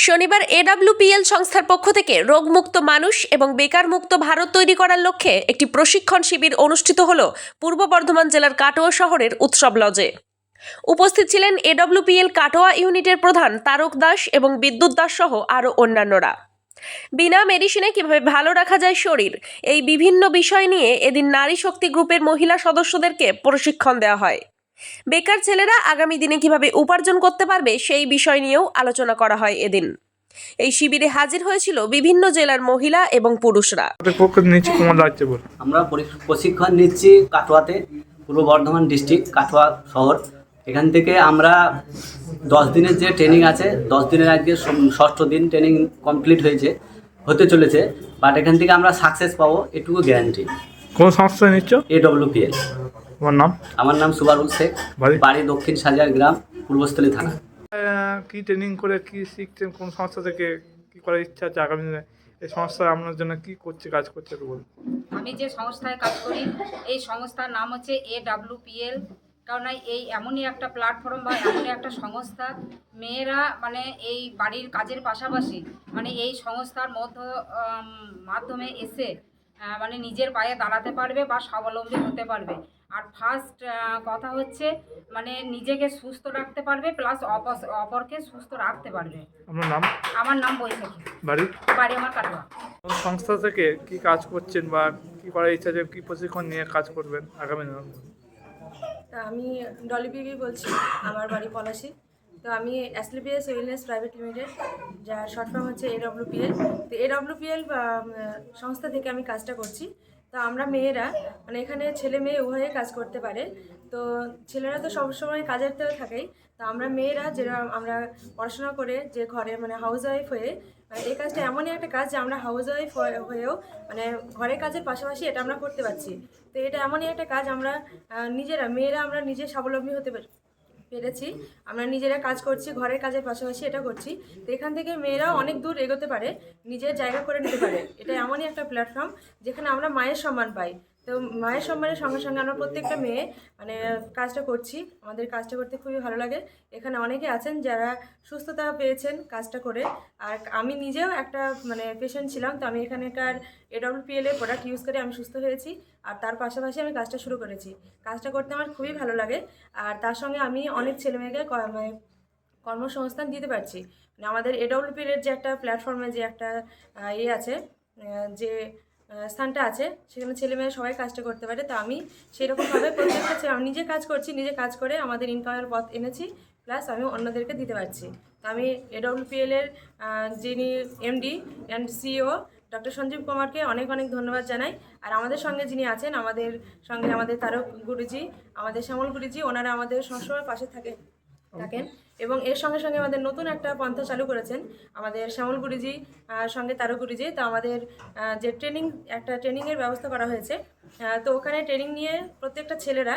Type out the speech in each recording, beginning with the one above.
শনিবার এডব্লিউপিএল সংস্থার পক্ষ থেকে রোগমুক্ত মানুষ এবং বেকারমুক্ত ভারত তৈরি করার লক্ষ্যে একটি প্রশিক্ষণ শিবির অনুষ্ঠিত হল পূর্ব বর্ধমান জেলার কাটোয়া শহরের উৎসব লজে। উপস্থিত ছিলেন এডব্লিউপিএল কাটোয়া ইউনিটের প্রধান তারক দাস এবং বিদ্যুৎ দাস সহ আরও অন্যান্যরা। বিনা মেডিসিনে কিভাবে ভালো রাখা যায় শরীর, এই বিভিন্ন বিষয় নিয়ে এদিন নারী শক্তি গ্রুপের মহিলা সদস্যদেরকে প্রশিক্ষণ দেওয়া হয়। বেকার ছেলেরা আগামী দিনে কিভাবে উপার্জন করতে পারবে সেই বিষয় নিয়েও আলোচনা করা হয় এদিন। এই শিবিরে হাজির হয়েছিল বিভিন্ন জেলার মহিলা এবং পুরুষরা। আমরা প্রশিক্ষণ নিচ্ছি কাটোয়াতে, পূর্ব বর্ধমান ডিস্ট্রিক্ট কাটোয়া শহর। এখান থেকে আমরা 10 দিনের যে ট্রেনিং আছে, 10 দিনের আজকে 6ষ্ঠ দিন ট্রেনিং কমপ্লিট হতে চলেছে। বাট এখান থেকে আমরা সাকসেস পাবো, এটুকু গ্যারান্টি। কোন সংস্থা নিচ্ছ? এডব্লিউপিএল। আমার নাম সুবারুল শেখ, বাড়ি দক্ষিণ সাজিয়ার গ্রাম, পূর্বস্থলী থানা। কি ট্রেনিং করে কি শিখছেন? কোন সংস্থা থেকে কি করার ইচ্ছা আছে আগামী দিনে? এই সংস্থা আপনার জন্য কি করছে, কাজ করছে একটু বলুন। আমি যে সংস্থায় কাজ করি এই সংস্থার নাম হচ্ছে এডব্লিউপিএল। কারণ এই এমনই একটা প্ল্যাটফর্ম বা এমনই একটা সংস্থা, মেয়েরা মানে এই বাড়ির কাজের পাশাপাশি মানে এই সংস্থার মাধ্যমে এসে মানে নিজের পায়ে দাঁড়াতে পারবে বা স্বাবলম্বী হতে পারবে। আর ফার্স্ট কথা হচ্ছে মানে নিজেকে সুস্থ রাখতে পারবে, প্লাস অপরকে সুস্থ রাখতে পারবে। আপনার নাম? আমার নাম বৈশাখী, বাড়ি আমার কাটোয়া। কোন সংস্থা থেকে কি কাজ করছেন বা কি করার ইচ্ছা আছে, কি প্রশিক্ষণ নিয়ে কাজ করবেন আগামী দিনে? আমি ডলি বিবি বলছি, আমার বাড়ি পলাশী। তো আমি এসলিপিএস ওয়েলনেস প্রাইভেট লিমিটেড, যার শর্ট ফর্ম হচ্ছে এডব্লিউপিএল। তো এডব্লিউপিএল সংস্থা থেকে আমি কাজটা করছি। তো আমরা মেয়েরা মানে এখানে ছেলে মেয়ে উভয়ে কাজ করতে পারে। তো ছেলেরা তো সবসময় কাজের তো থাকেই, তো আমরা মেয়েরা যেটা আমরা পড়াশোনা করে যে ঘরে মানে হাউস ওয়াইফ হয়ে, মানে এই কাজটা এমনই একটা কাজ যে আমরা হাউস ওয়াইফ হয়েও মানে ঘরের কাজের পাশাপাশি এটা আমরা করতে পারছি। তো এটা এমনই একটা কাজ আমরা নিজেরা মেয়েরা আমরা নিজে স্বাবলম্বী হতে পেরেছি। আমরা নিজেরা কাজ করছি, ঘরের কাজের পাশাপাশি এটা করছি। তো এখান থেকে মেয়েরাও অনেক দূর এগোতে পারে, নিজের জায়গা করে নিতে পারে। এটা এমনই একটা প্ল্যাটফর্ম যেখানে আমরা মায়ের সম্মান পাই। তো মায়ের সম্মানের সঙ্গে সঙ্গে আমরা প্রত্যেকটা মেয়ে মানে কাজটা করছি। আমাদের কাজটা করতে খুবই ভালো লাগে। এখানে অনেকে আছেন যারা সুস্থতা পেয়েছেন কাজটা করে। আর আমি নিজেও একটা মানে পেশেন্ট ছিলাম, তো আমি এখানকার এডব্লিউপিএল এর প্রোডাক্ট ইউজ করে আমি সুস্থ হয়েছি। আর তার পাশাপাশি আমি কাজটা শুরু করেছি। কাজটা করতে আমার খুবই ভালো লাগে। আর তার সঙ্গে আমি অনেক ছেলেমেয়েকে মানে কর্মসংস্থান দিতে পারছি। মানে আমাদের এডব্লিউপিএল এর যে একটা প্ল্যাটফর্মে যে একটা আছে, যে স্থানটা আছে, সেখানে ছেলেমেয়েরা সবাই কাজটা করতে পারে। তো আমি সেরকমভাবে প্রত্যেকটা আমি নিজে কাজ করছি, নিজে কাজ করে আমাদের ইনকামের পথ এনেছি, প্লাস আমি অন্যদেরকে দিতে পারছি। তো আমি এডব্লিউপিএল এর যিনি MD and CEO doctor Sanjeev কুমারকে অনেক অনেক ধন্যবাদ জানাই। আর আমাদের সঙ্গে যিনি আছেন, আমাদের সঙ্গে আমাদের তারক গুরুজি, আমাদের শ্যামল গুরুজি, ওনারা আমাদের সবসময় পাশে থাকেন। এবং এর সঙ্গে সঙ্গে আমাদের নতুন একটা পন্থা চালু করেছেন আমাদের শ্যামল গুরুজি সঙ্গে তারক গুরুজি। তো আমাদের যে ট্রেনিংয়ের ব্যবস্থা করা হয়েছে, তো ওখানে ট্রেনিং নিয়ে প্রত্যেকটা ছেলেরা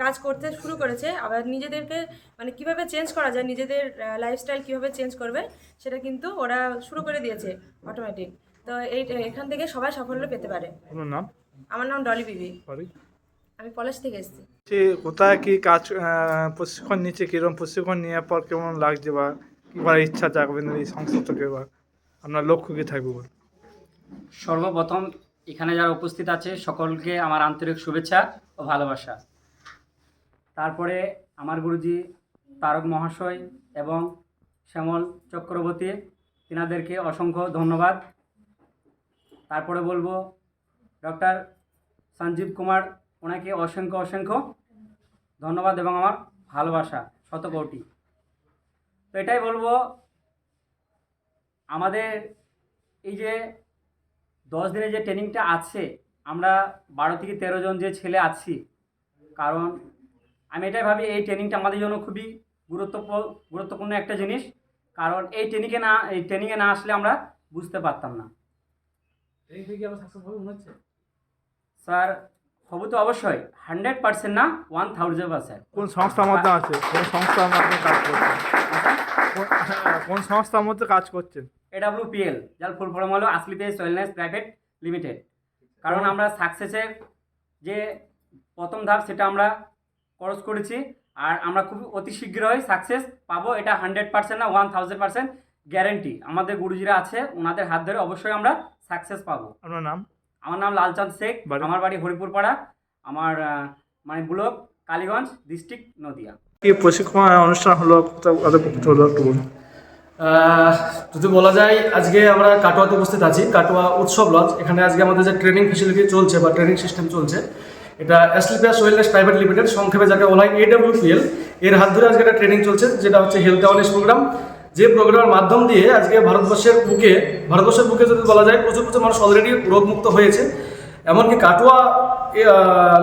কাজ করতে শুরু করেছে। আবার নিজেদেরকে মানে কিভাবে চেঞ্জ করা যায়, নিজেদের লাইফস্টাইল কীভাবে চেঞ্জ করবে সেটা কিন্তু ওরা শুরু করে দিয়েছে অটোমেটিক। তো এখান থেকে সবাই সাফল্য পেতে পারে। আমার নাম ডলি বিবি, আমি পলাশ থেকে এসেছি। কোথায় কি কাজ প্রশিক্ষণ নিচ্ছে, কিরকম প্রশিক্ষণ নেওয়ার পর কেমন লাগছে বা কি করার ইচ্ছা থাকবে এই সংস্থা থেকে, বা আপনার লক্ষ্য কী থাকবে? সর্বপ্রথম এখানে যারা উপস্থিত আছে সকলকে আমার আন্তরিক শুভেচ্ছা ও ভালোবাসা। তারপরে আমার গুরুজি তারক মহাশয় এবং শ্যামল চক্রবর্তী, তিনাদেরকে অসংখ্য ধন্যবাদ। তারপরে বলবো ডক্টর সঞ্জীব কুমার, ওনাকে অসংখ্য অসংখ্য ধন্যবাদ এবং আমার ভালোবাসা শতকোটি। তো এটাই বলবো, আমাদের এই যে 10 দিনের যে ট্রেনিংটা আছে, আমরা 12 থেকে 13 জন যে ছেলে আছি, কারণ আমি এটাই ভাবি এই ট্রেনিংটা আমাদের জন্য খুবই গুরুত্বপূর্ণ একটা জিনিস। কারণ এই ট্রেনিংয়ে না আসলে আমরা বুঝতে পারতাম না। স্যার হবু তো অবশ্যই 100% না, 1000%। কোন সংস্থার মধ্যে আছে? কোন সংস্থার মধ্যে কাজ করছেন? কোন সংস্থার মধ্যে কাজ করছেন? এডব্লিউপিএল, যার ফুল ফর্ম হলো এসলিপিএস ওয়েলনেস প্রাইভেট লিমিটেড। কারণ আমরা সাকসেসের যে প্রথম ধাপ সেটা আমরা ক্রস করেছি, আর আমরা খুব অতি শীঘ্রই সাকসেস পাবো। এটা 100% না, 1000%। গ্যারেন্টি আমাদের গুরুজিরা আছে, ওনাদের হাত ধরে অবশ্যই আমরা সাকসেস পাবো। আপনার নাম? আমার নাম লালচাঁদ শেখ, বাড়ি? আমার বাড়ি হরিপুর পাড়া, আমার মানে ব্লক কালীগঞ্জ, ডিস্ট্রিক্ট নদিয়া। কি প্রশিক্ষণ অনুষ্ঠান হলো, কোথাও হলো একটু বলুন। যদি বলা যায়, আজকে আমরা কাটোয়াতে উপস্থিত আছি, কাটোয়া উৎসব লজ। এখানে আজকে আমাদের যে ট্রেনিং ফেসিলিটি চলছে বা ট্রেনিং সিস্টেম চলছে, এটা অ্যাসলিপিয়াস ওয়েলনেস প্রাইভেট লিমিটেড, সংক্ষেপে যাকে বলা হয় AWPL, এর হাত ধরে আজকে একটা ট্রেনিং চলছে, যেটা হচ্ছে হেলথ অ্যাওয়ারনেস প্রোগ্রাম। যে প্রোগ্রামের মাধ্যম দিয়ে আজকে ভারতবর্ষের বুকে যদি বলা যায় প্রচুর মানুষ অলরেডি রোগমুক্ত হয়েছে। এমনকি কাটোয়া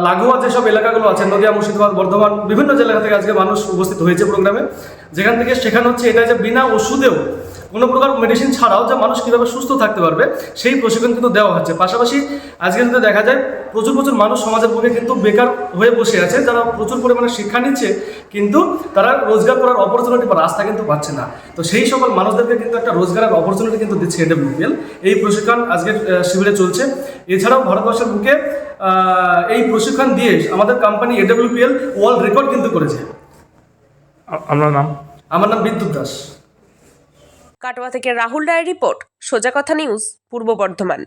লাগোয়া যেসব এলাকাগুলো আছে, নদিয়া, মুর্শিদাবাদ, বর্ধমান, বিভিন্ন জেলা থেকে আজকে মানুষ উপস্থিত হয়েছে প্রোগ্রামে, যেখান থেকে শেখানো হচ্ছে এটা যে বিনা ওষুধেও, কোনো প্রকার মেডিসিন ছাড়াও যে মানুষ কীভাবে সুস্থ থাকতে পারবে সেই প্রশিক্ষণ কিন্তু দেওয়া হচ্ছে। পাশাপাশি আজকে যদি দেখা যায় প্রচুর মানুষ সমাজের বুকে কিন্তু বেকার হয়ে বসে আছে, যারা প্রচুর পরিমাণে শিক্ষা নিচ্ছে কিন্তু তারা রোজগার করার অপরচুনিটি বা রাস্তা কিন্তু পাচ্ছে না। তো সেই সকল মানুষদেরকে কিন্তু একটা রোজগারের অপরচুনিটি কিন্তু দিচ্ছে AWPL। এই প্রশিক্ষণ আজকে শিবিরে চলছে। এছাড়াও ভারতবর্ষের বুকে এই প্রশিক্ষণ দিয়ে আমাদের কোম্পানি AWPL ওয়ার্ল্ড রেকর্ড কিন্তু করেছে। আপনার নাম? আমার নাম বিদ্যুৎ দাস। কাটোয়া থেকে রাহুল রায়ের রিপোর্ট, সোজা কথা নিউজ, পূর্ব বর্ধমান।